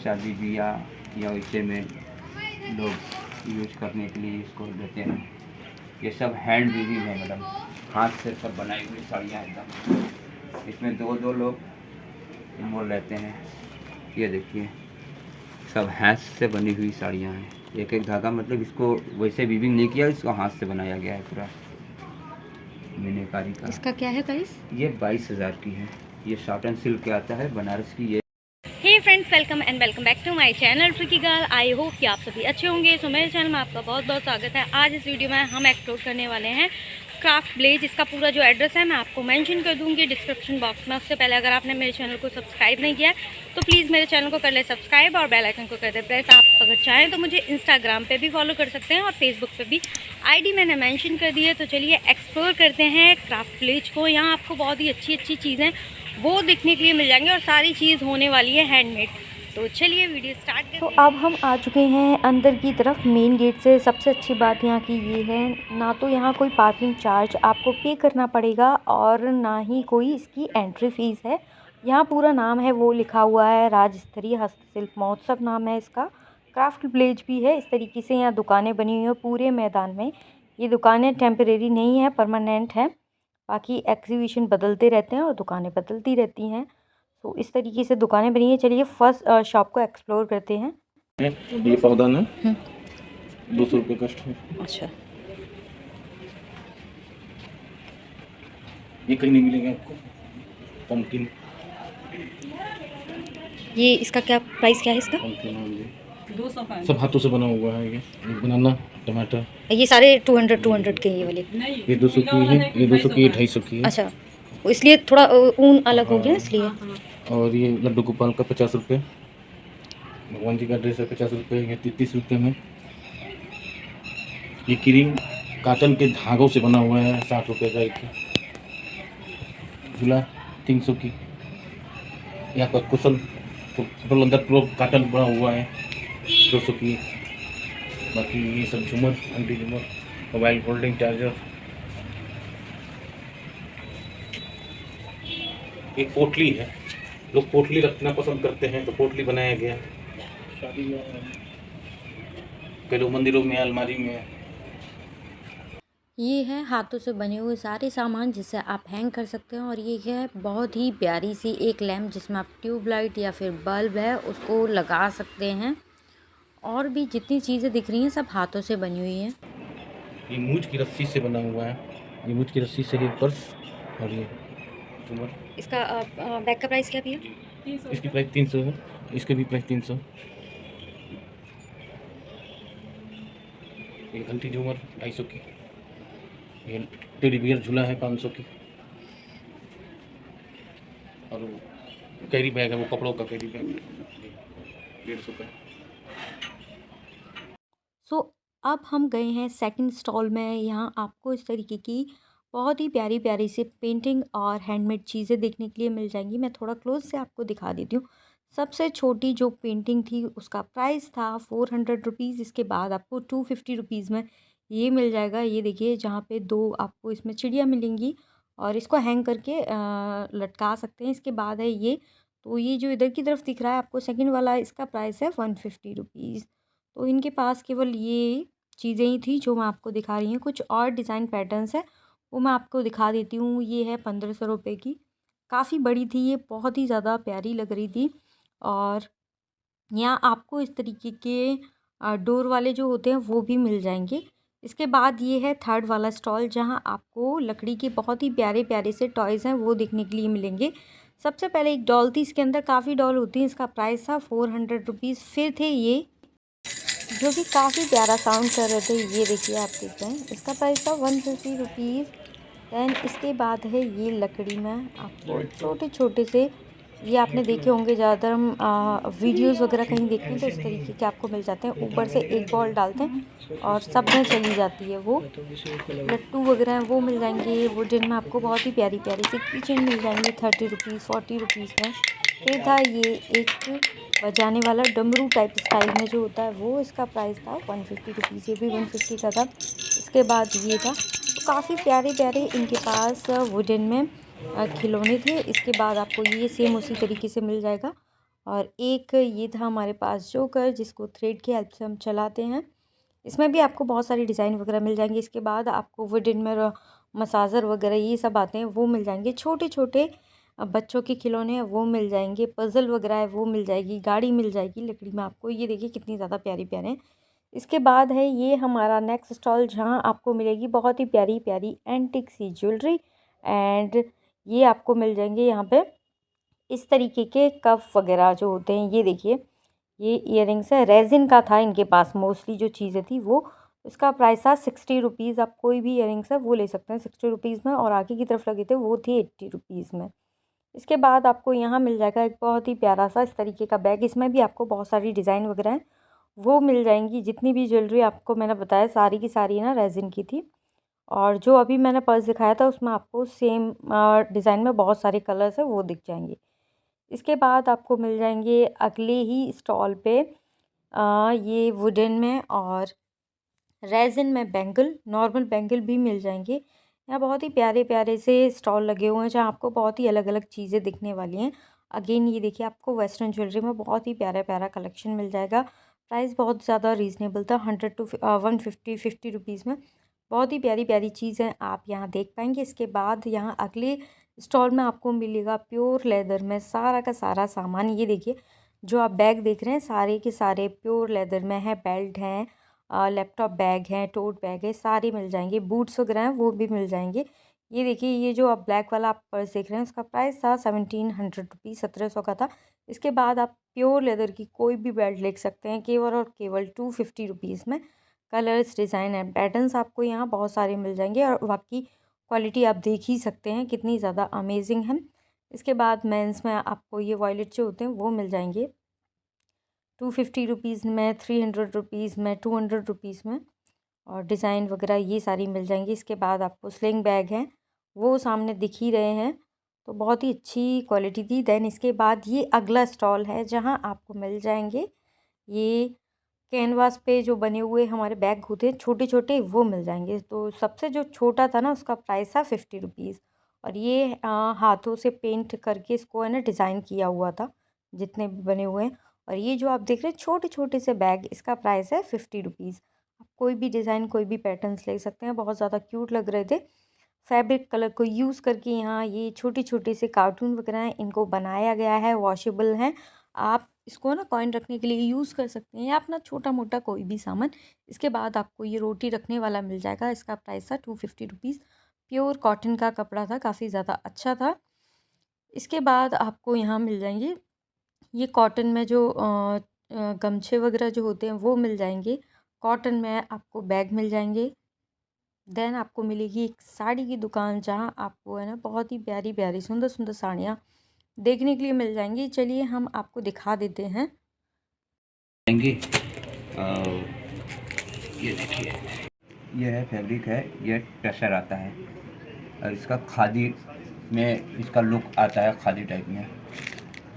शादी ब्याह या वैसे में लोग यूज करने के लिए इसको देते हैं। ये सब हैंड वीविंग है मैडम, हाथ से सब बनाई हुई साड़ियाँ एकदम। इसमें दो दो लोग इन्वॉल्व रहते हैं। ये देखिए सब हाथ से बनी हुई साड़ियाँ हैं, एक एक धागा, मतलब इसको वैसे वीविंग नहीं किया, इसको हाथ से बनाया गया है पूरा मीनाकारी का। इसका क्या है प्राइस? ये 22,000 की है। ये साटन सिल्क के आता है बनारस की। ये hey friends, welcome and welcome back to my channel tricky girl. I hope कि आप सभी अच्छे होंगे। सो मेरे चैनल में आपका बहुत बहुत स्वागत है। आज इस वीडियो में हम एक्सप्लोर करने वाले हैं क्राफ्ट विलेज। इसका पूरा जो एड्रेस है मैं आपको मेंशन कर दूंगी डिस्क्रिप्शन बॉक्स में। उससे पहले अगर आपने मेरे चैनल को सब्सक्राइब नहीं किया तो प्लीज़ मेरे चैनल को कर ले सब्सक्राइब और बेल आइकन को कर दे प्रेस। आप अगर चाहें तो मुझे इंस्टाग्राम पे भी फॉलो कर सकते हैं और फेसबुक पे भी आईडी मैंने मेंशन कर दी है। तो चलिए एक्सप्लोर करते हैं क्राफ्ट विलेज को। यहाँ आपको बहुत ही अच्छी अच्छी चीज़ें वो देखने के लिए मिल जाएंगी और सारी चीज़ होने वाली है हैंडमेड। तो चलिए वीडियो स्टार्ट करते हैं। तो अब हम आ चुके हैं अंदर की तरफ मेन गेट से। सबसे अच्छी बात यहाँ की ये है, ना तो यहाँ कोई पार्किंग चार्ज आपको पे करना पड़ेगा और ना ही कोई इसकी एंट्री फीस है। यहाँ पूरा नाम है वो लिखा हुआ है, राज्य स्तरीय हस्तशिल्प महोत्सव नाम है इसका। क्राफ्ट विलेज भी है। इस तरीके से यहाँ दुकानें बनी हुई हैं पूरे मैदान में। ये दुकानें टेम्परेरी नहीं है, परमानेंट है। बाकी एग्जीबिशन बदलते रहते हैं और दुकानें बदलती रहती हैं। तो इस तरीके से दुकानें बनी है। चलिए फर्स्ट शॉप को एक्सप्लोर करते हैं। ये पौधान है 200 रुपये कस्ट है। अच्छा, ये कहीं नहीं मिलेगा आपको। पंपकिन, ये इसका क्या प्राइस क्या है इसका? पंपकिन हाँ जी, सब हाथों से बना हुआ है। ये बनाना, टमाटर, ये सारे 200 के ये वाले। ये 200 की है, ये 200 की, ये 250 की है। अच्छा, वो इसलिए थोड़ा ऊन अलग हो गया इसलिए। और ये लड्डू गोपाल का 50 रुपये, भगवान जी का ड्रेस है 50 रुपये, ये 30 रुपये में। ये क्रीम काटन के धागों से बना हुआ है 60 रुपये का एक। झूला 300 की। यहाँ पर कुशन तो अंदर पूरा काटन बना हुआ है 200 की। बाकी ये सब झूमर, एंटी झूमर, मोबाइल होल्डिंग चार्जर। एक पोटली है, लोग पोटली रखना पसंद करते हैं तो पोटली बनाया गया। शादी कई लोग मंदिरों में, अलमारी में। ये है हाथों से बने हुए सारे सामान जिसे आप हैंग कर सकते हैं। और ये है बहुत ही प्यारी सी एक लैम्प जिसमें आप ट्यूबलाइट या फिर बल्ब है उसको लगा सकते हैं। और भी जितनी चीज़ें दिख रही हैं सब हाथों से बनी हुई हैं। ये मूंज की रस्सी से बना हुआ है। ये मूंज की रस्सी से ये पर्स और ये झूमर। इसका बैग का प्राइस क्या भी है? इसकी प्राइस 300 है, इसके भी प्राइस 300। ये घंटी झूमर 250 की। ये टेडी बियर झूला है 500 की। और वो कैरी बैग है, वो कपड़ों का कैरी बैग 150 का। सो अब हम गए हैं सेकंड स्टॉल में। यहाँ आपको इस तरीके की बहुत ही प्यारी प्यारी सी पेंटिंग और हैंडमेड चीज़ें देखने के लिए मिल जाएंगी। मैं थोड़ा क्लोज से आपको दिखा देती हूँ। सबसे छोटी जो पेंटिंग थी उसका प्राइस था 400 रुपीज़। इसके बाद आपको 250 रुपीज़ में ये मिल जाएगा। ये देखिए जहाँ पे दो आपको इसमें चिड़िया मिलेंगी और इसको हैंग करके लटका सकते हैं। इसके बाद है ये, तो ये जो इधर की तरफ दिख रहा है आपको सेकंड वाला, इसका प्राइस है 150 रुपीज़। तो इनके पास केवल ये चीज़ें ही थी जो मैं आपको दिखा रही हूँ। कुछ और डिज़ाइन पैटर्न्स है वो मैं आपको दिखा देती हूँ। ये है 1500 रुपये की, काफ़ी बड़ी थी ये, बहुत ही ज़्यादा प्यारी लग रही थी। और यहाँ आपको इस तरीके के डोर वाले जो होते हैं वो भी मिल जाएंगे। इसके बाद ये है थर्ड वाला स्टॉल जहाँ आपको लकड़ी के बहुत ही प्यारे प्यारे से टॉयज़ हैं वो देखने के लिए मिलेंगे। सबसे पहले एक डॉल थी, इसके अंदर काफ़ी डॉल होती हैं। इसका प्राइस था 400 रुपीज़। फिर थे ये जो भी काफ़ी प्यारा साउंड कर रहे थे, ये देखिए आप देख रहे हैं, इसका प्राइस था 150 रुपीज़। दैन इसके बाद है ये लकड़ी में आपको छोटे छोटे से, ये आपने देखे होंगे ज़्यादातर हम वीडियोस वगैरह कहीं देखते हैं तो इस तरीके के आपको मिल जाते हैं। ऊपर से एक बॉल डालते हैं और सब में चली जाती है वो। लट्टू वगैरह हैं वो मिल जाएंगे। वुडन में आपको बहुत ही प्यारी प्यारी सी किचन मिल जाएंगे 30 रुपीज़ 40 रुपीज़ में। फिर था ये एक बजाने वाला डमरू टाइप स्टाइल में जो होता है वो, इसका प्राइस था 150 रुपीज़। ये भी 150 का था। इसके बाद ये था, तो काफ़ी प्यारे प्यारे इनके पास वुडन में खिलौने थे। इसके बाद आपको ये सेम उसी तरीके से मिल जाएगा। और एक ये था हमारे पास जोकर, जिसको थ्रेड की हेल्प से हम चलाते हैं। इसमें भी आपको बहुत सारी डिज़ाइन वगैरह मिल जाएंगे। इसके बाद आपको वुडन में मसाजर वगैरह ये सब आते हैं, वो मिल जाएंगे। छोटे छोटे बच्चों के खिलौने हैं वो मिल जाएंगे। पज़ल वगैरह है वो मिल जाएगी। गाड़ी मिल जाएगी लकड़ी में आपको। ये देखिए कितनी ज़्यादा प्यारी प्यारे हैं। इसके बाद है ये हमारा नेक्स्ट स्टॉल, जहाँ आपको मिलेगी बहुत ही प्यारी प्यारी एंटिक सी ज्वेलरी। एंड ये आपको मिल जाएंगे यहाँ पे इस तरीके के कप वगैरह जो होते हैं। ये देखिए ये इयररिंग्स है, रेजिन का था इनके पास मोस्टली जो चीज़ें थी वो। इसका प्राइस था 60 रुपीज़। आप कोई भी इयररिंग्स है वो ले सकते हैं 60 रुपीज़ में, और आगे की तरफ लगे थे वो थी 80 रुपीज़ में। इसके बाद आपको यहाँ मिल जाएगा एक बहुत ही प्यारा सा इस तरीके का बैग। इसमें भी आपको बहुत सारी डिज़ाइन वगैरह हैं वो मिल जाएंगी। जितनी भी ज्वेलरी आपको मैंने बताया सारी की सारी ना रेजिन की थी। और जो अभी मैंने पर्स दिखाया था उसमें आपको सेम डिज़ाइन में बहुत सारे कलर्स हैं वो दिख जाएंगे। इसके बाद आपको मिल जाएंगे अगले ही स्टॉल पे ये वुडन में और रेजिन में बैंगल, नॉर्मल बैंगल भी मिल जाएंगे। यहाँ बहुत ही प्यारे प्यारे से स्टॉल लगे हुए हैं जहाँ आपको बहुत ही अलग अलग चीज़ें दिखने वाली हैं। अगेन ये देखिए आपको वेस्टर्न ज्वेलरी में बहुत ही प्यारा प्यारा कलेक्शन मिल जाएगा। प्राइस बहुत ज़्यादा रीज़नेबल था, 100 to 150 रुपीज़ में बहुत ही प्यारी प्यारी चीज़ें आप यहाँ देख पाएंगे। इसके बाद यहाँ अगले स्टॉल में आपको मिलेगा प्योर लेदर में सारा का सारा सामान। ये देखिए जो आप बैग देख रहे हैं सारे के सारे प्योर लेदर में है। बेल्ट हैं, लैपटॉप बैग हैं, टोट बैग है, सारे मिल जाएंगे। बूट्स वगैरह हैं वो भी मिल जाएंगे। ये देखिए ये जो आप ब्लैक वाला आप पर्स देख रहे हैं उसका प्राइस था 1700 रुपीज़, 1700 का था। इसके बाद आप प्योर लेदर की कोई भी बेल्ट ले सकते हैं केवल और केवल 250 रुपीज़ में। कलर्स, डिज़ाइन एंड पैटर्न्स आपको यहाँ बहुत सारे मिल जाएंगे और बाकी क्वालिटी आप देख ही सकते हैं कितनी ज़्यादा अमेजिंग है। इसके बाद मेंस में आपको ये वॉयलेट जो होते हैं वो मिल जाएंगे 250 रुपीज़ में, 300 रुपीज़ में, 200 रुपीज़ में, और डिज़ाइन वगैरह ये सारी मिल जाएंगी। इसके बाद आपको स्लिंग बैग हैं वो सामने दिख ही रहे हैं, तो बहुत ही अच्छी क्वालिटी थी। देन इसके बाद ये अगला स्टॉल है जहाँ आपको मिल जाएंगे ये कैनवास पे जो बने हुए हमारे बैग होते हैं छोटे छोटे वो मिल जाएंगे। तो सबसे जो छोटा था ना उसका प्राइस था 50 रुपीज़, और ये हाथों से पेंट करके इसको है ना डिज़ाइन किया हुआ था जितने भी बने हुए हैं। और ये जो आप देख रहे हैं छोटे छोटे से बैग, इसका प्राइस है 50 रुपीज़। आप कोई भी डिज़ाइन कोई भी पैटर्न्स ले सकते हैं, बहुत ज़्यादा क्यूट लग रहे थे। फैब्रिक कलर को यूज़ करके यहाँ ये छोटे छोटे से कार्टून वगैरह हैं इनको बनाया गया है, वॉशेबल हैं। आप इसको ना कॉइन रखने के लिए यूज़ कर सकते हैं या अपना छोटा मोटा कोई भी सामान। इसके बाद आपको ये रोटी रखने वाला मिल जाएगा। इसका प्राइस था 250 रुपीज़। प्योर कॉटन का कपड़ा था, काफ़ी ज़्यादा अच्छा था। इसके बाद आपको यहाँ मिल जाएंगे ये कॉटन में जो गमछे वगैरह जो होते हैं वो मिल जाएंगे। कॉटन में आपको बैग मिल जाएंगे। देन आपको मिलेगी एक साड़ी की दुकान जहाँ आपको है ना बहुत ही प्यारी प्यारी सुंदर सुंदर साड़ियाँ देखने के लिए मिल जाएंगी। चलिए हम आपको दिखा देते हैं। लेंगे ये देखिए ये है फैब्रिक है, ये टेक्सचर आता है और इसका खादी में इसका लुक आता है खादी टाइप में।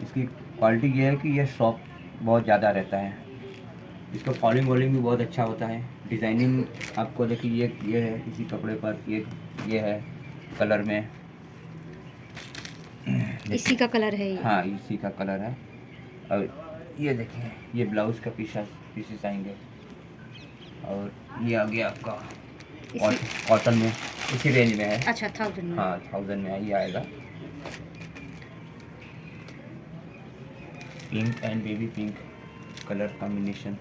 इसकी क्वालिटी ये है कि ये सॉफ्ट बहुत ज़्यादा रहता है। इसका फॉलिंग वॉलिंग भी बहुत अच्छा होता है। डिज़ाइनिंग आपको देखिए ये है इसी कपड़े पर, ये है कलर में, इसी का कलर है ये। हाँ इसी का कलर है। और ये देखिए ये ब्लाउज़ का पीसेस आएंगे और ये आ गया आपका कॉटन में, इसी रेंज में है। अच्छा 1000 में। हाँ 1000 में ये आएगा। Pink and baby pink colour combination.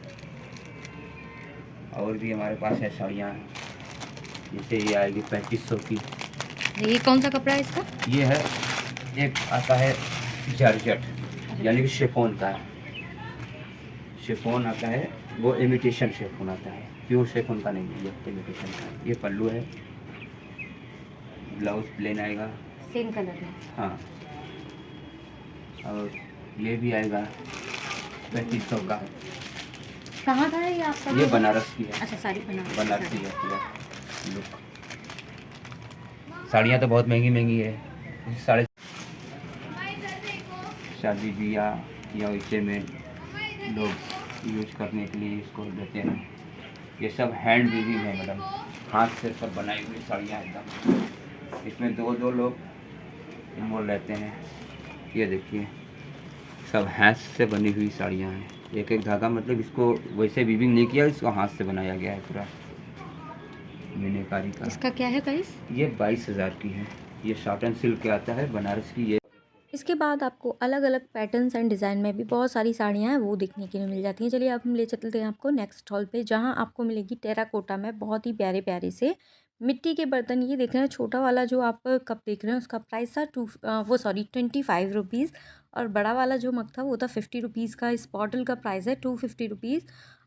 और भी हमारे पास है साड़ियाँ, जैसे ये आएगी 3500 की। ये कौन सा कपड़ा है इसका? ये है एक आता है जॉर्जेट यानी कि शिफॉन का है। शिफॉन आता है वो इमिटेशन शिफॉन आता है, प्योर शिफॉन का नहीं है, ये इमिटेशन का है। ये पल्लू है, ब्लाउज प्लेन आएगा सेम कलर में। हाँ, और ये भी आएगा 3500 का। कहाँ का है ये आपका? ये बनारस की है। अच्छा साड़ी बनारसी है पूरा लुक। साड़ियाँ तो बहुत महंगी महंगी है। साढ़े शादी ब्याह या ऐसे में लोग यूज करने के लिए इसको देते हैं। ये सब हैंड वीविंग है मैडम, हाथ से सब बनाई हुई साड़ियाँ एकदम। इसमें दो लोग इन्वॉल्व रहते हैं। ये देखिए सब हाथ से बनी हुई साड़ियाँ हैं। एक एक धागा, मतलब इसको वैसे वीविंग नहीं किया, इसको हाथ से बनाया गया है पूरा मीनाकारी का। इसका क्या है प्राइस? ये 22,000 की है। ये साटन सिल्क के आता है, बनारस की। ये इसके बाद आपको अलग अलग पैटर्न्स एंड डिज़ाइन में भी बहुत सारी साड़ियाँ हैं वो देखने के लिए मिल जाती हैं। चलिए अब हम ले चलते हैं आपको नेक्स्ट स्टॉल पे, जहाँ आपको मिलेगी टेराकोटा में बहुत ही प्यारे प्यारे से मिट्टी के बर्तन। ये देख रहे हैं, छोटा वाला जो आप कप देख रहे हैं उसका प्राइस था 25 रुपीज़, और बड़ा वाला जो मग था वो था 50 रुपीज़ का। इस बॉटल का प्राइस है 250 रुपीज़।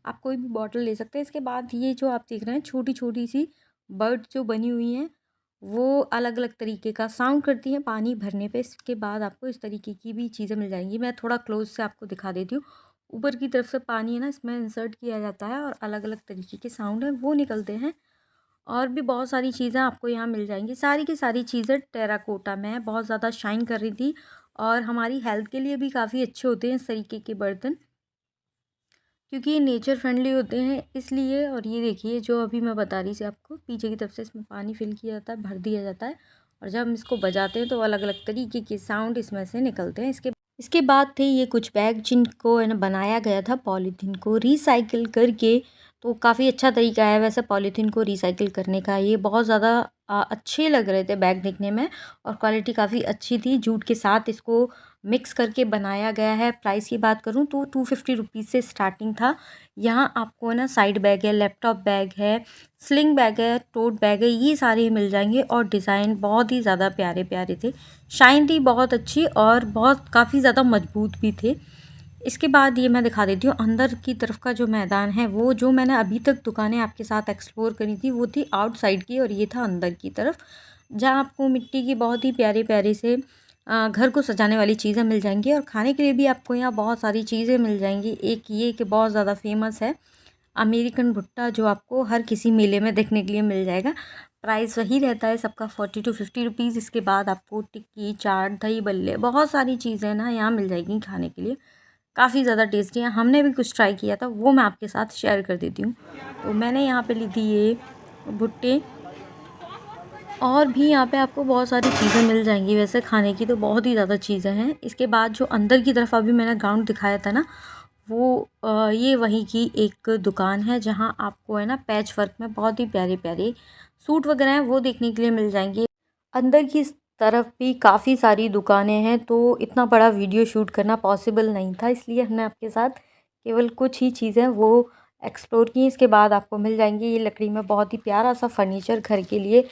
आप कोई भी बॉटल ले सकते हैं। इसके बाद ये जो आप देख रहे हैं छोटी छोटी सी बर्ड जो बनी हुई हैं, वो अलग अलग तरीके का साउंड करती हैं पानी भरने पे। इसके बाद आपको इस तरीके की भी चीज़ें मिल जाएंगी। मैं थोड़ा क्लोज से आपको दिखा देती हूँ। ऊपर की तरफ से पानी है ना, इसमें इंसर्ट किया जाता है और अलग अलग तरीके के साउंड हैं वो निकलते हैं। और भी बहुत सारी चीज़ें आपको यहाँ मिल जाएंगी। सारी की सारी चीज़ें टेराकोटा में है, बहुत ज़्यादा शाइन कर रही थी और हमारी हेल्थ के लिए भी काफ़ी अच्छे होते हैं इस तरीके के बर्तन, क्योंकि ये नेचर फ्रेंडली होते हैं इसलिए। और ये देखिए जो अभी मैं बता रही थी आपको, पीछे की तरफ से इसमें पानी फिल किया जाता है, भर दिया जाता है, और जब हम इसको बजाते हैं तो अलग अलग तरीके के साउंड इसमें से निकलते हैं। इसके बाद थे ये कुछ बैग जिनको है ना बनाया गया था पॉलीथीन को रिसाइकिल करके। तो काफ़ी अच्छा तरीका है वैसे पॉलीथीन को रिसाइकिल करने का। ये बहुत ज़्यादा अच्छे लग रहे थे बैग दिखने में, और क्वालिटी काफ़ी अच्छी थी। जूट के साथ इसको मिक्स करके बनाया गया है। प्राइस की बात करूँ तो 250 रुपीज़ से स्टार्टिंग था। यहाँ आपको ना साइड बैग है, लैपटॉप बैग है, स्लिंग बैग है, टोट बैग है, ये सारे मिल जाएंगे। और डिज़ाइन बहुत ही ज़्यादा प्यारे प्यारे थे, शाइन थी बहुत अच्छी, और बहुत काफ़ी ज़्यादा मजबूत भी थे। इसके बाद ये मैं दिखा देती हूँ अंदर की तरफ का जो मैदान है। वो जो मैंने अभी तक दुकानें आपके साथ एक्सप्लोर करी थी वो थी आउटसाइड की, और ये था अंदर की तरफ, जहाँ आपको मिट्टी की बहुत ही प्यारे प्यारे से घर को सजाने वाली चीज़ें मिल जाएंगी। और खाने के लिए भी आपको यहाँ बहुत सारी चीज़ें मिल जाएंगी। एक ये कि बहुत ज़्यादा फेमस है अमेरिकन भुट्टा, जो आपको हर किसी मेले में देखने के लिए मिल जाएगा। प्राइस वही रहता है सबका 40 to 50 रुपीज़। इसके बाद आपको टिक्की, चाट, दही बल्ले, बहुत सारी चीज़ें ना यहाँ मिल जाएगी खाने के लिए, काफ़ी ज़्यादा टेस्टी है। हमने भी कुछ ट्राई किया था, वो मैं आपके साथ शेयर कर देती हूँ। तो मैंने यहाँ पे ली थी ये भुट्टे, और भी यहाँ पे आपको बहुत सारी चीज़ें मिल जाएंगी वैसे खाने की, तो बहुत ही ज़्यादा चीज़ें हैं। इसके बाद जो अंदर की तरफ अभी मैंने ग्राउंड दिखाया था ना, वो ये वहीं की एक दुकान है जहाँ आपको है ना पैच वर्क में बहुत ही प्यारे प्यारे सूट वगैरह हैं वो देखने के लिए मिल जाएंगे। अंदर की तरफ भी काफ़ी सारी दुकानें हैं, तो इतना बड़ा वीडियो शूट करना पॉसिबल नहीं था, इसलिए हमने आपके साथ केवल कुछ ही चीज़ें वो एक्सप्लोर की। इसके बाद आपको मिल जाएंगे ये लकड़ी में बहुत ही प्यारा सा फर्नीचर घर के लिए,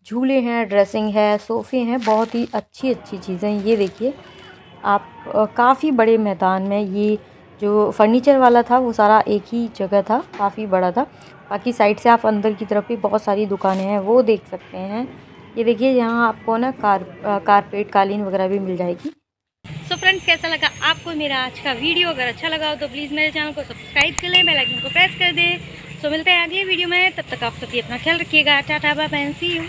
झूले हैं, ड्रेसिंग है, सोफ़े हैं, बहुत ही अच्छी अच्छी चीज़ें। ये देखिए आप काफ़ी बड़े मैदान में ये जो फर्नीचर वाला था वो सारा एक ही जगह था, काफ़ी बड़ा था। बाकी साइड से आप अंदर की तरफ भी बहुत सारी दुकानें हैं वो देख सकते हैं। ये देखिए यहाँ आपको ना कारपेट, कालीन वगैरह भी मिल जाएगी। सो फ्रेंड्स, कैसा लगा आपको मेरा आज का वीडियो? अगर अच्छा लगा हो तो प्लीज़ मेरे चैनल को सब्सक्राइब कर लें, बेल आइकन को प्रेस कर दें। सो मिलते हैं अगले वीडियो में, तब तक आप सभी अपना ख्याल रखिएगा। Tata bye bye, see you.